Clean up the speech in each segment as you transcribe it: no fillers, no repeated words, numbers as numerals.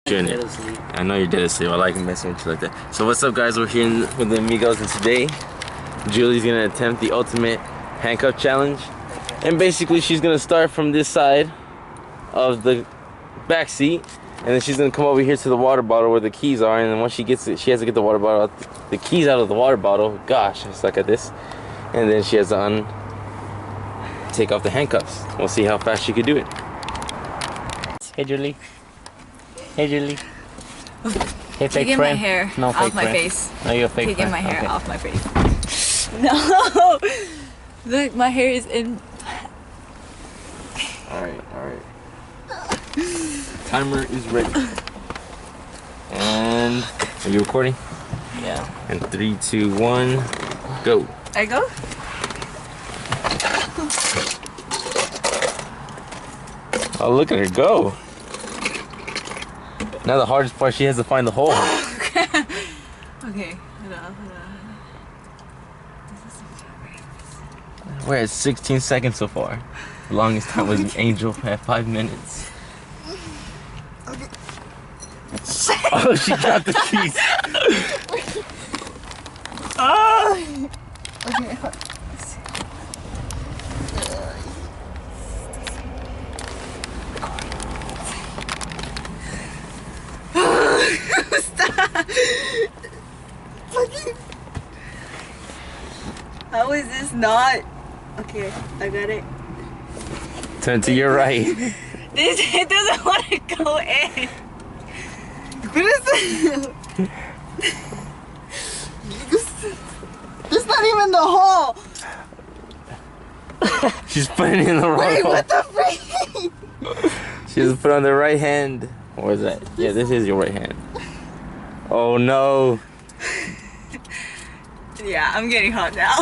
Dead asleep. I know you're dead asleep. I like messing with you like that. So what's up, guys? We're here with the Amigos, and today Julie's gonna attempt the ultimate handcuff challenge. And basically, she's gonna start from this side of the back seat, and then she's gonna come over here to the water bottle where the keys are. And then once she gets it, she has to get the water bottle out, the keys out of the water bottle. Gosh, I suck at this. And then she has to take off the handcuffs. We'll see how fast she can do it. Hey, Julie. Hey, Julie. Hey, fake friend. My hair no, off my friend. face. No, you're a fake Taking friend. my hair okay. off my face. No! Look, my hair is in... Alright. Timer is ready. And are you recording? Yeah. And 3, 2, 1, go. I go? Oh, look at her go. Now the hardest part, she has to find the hole. Okay, hold on. We're at 16 seconds so far. The longest time was Angel at 5 minutes. Okay. Oh, she dropped the keys. Okay. Stop! Fucking... How is this not? Okay, I got it. Turn to your right. It doesn't want to go in. What is this? It's not even the hole. She's putting it in the wrong Wait, hole. what the freak? She has to put on the right hand. Or is that? Yeah, this is your right hand. Oh no. Yeah, I'm getting hot now.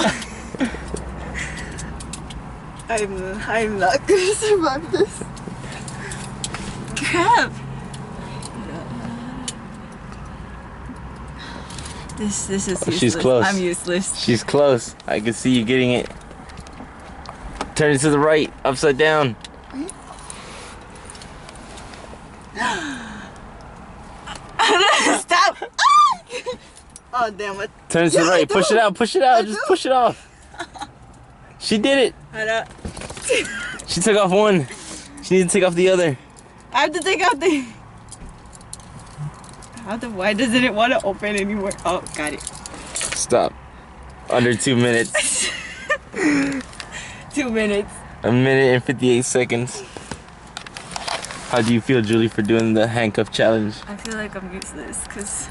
I'm not gonna survive this. Crap. This is useless. She's close. I'm useless. She's close. I can see you getting it. Turn it to the right, upside down. Stop! Oh damn it! Turn it to the right. Push it out. Push it out. Just push it off. She did it. She took off one. She needs to take off the other. I have to take out the... Why doesn't it want to open anymore? Oh, got it. Stop. Under 2 minutes. 2 minutes. 1 minute and 58 seconds. How do you feel, Julie, for doing the handcuff challenge? I feel like I'm useless because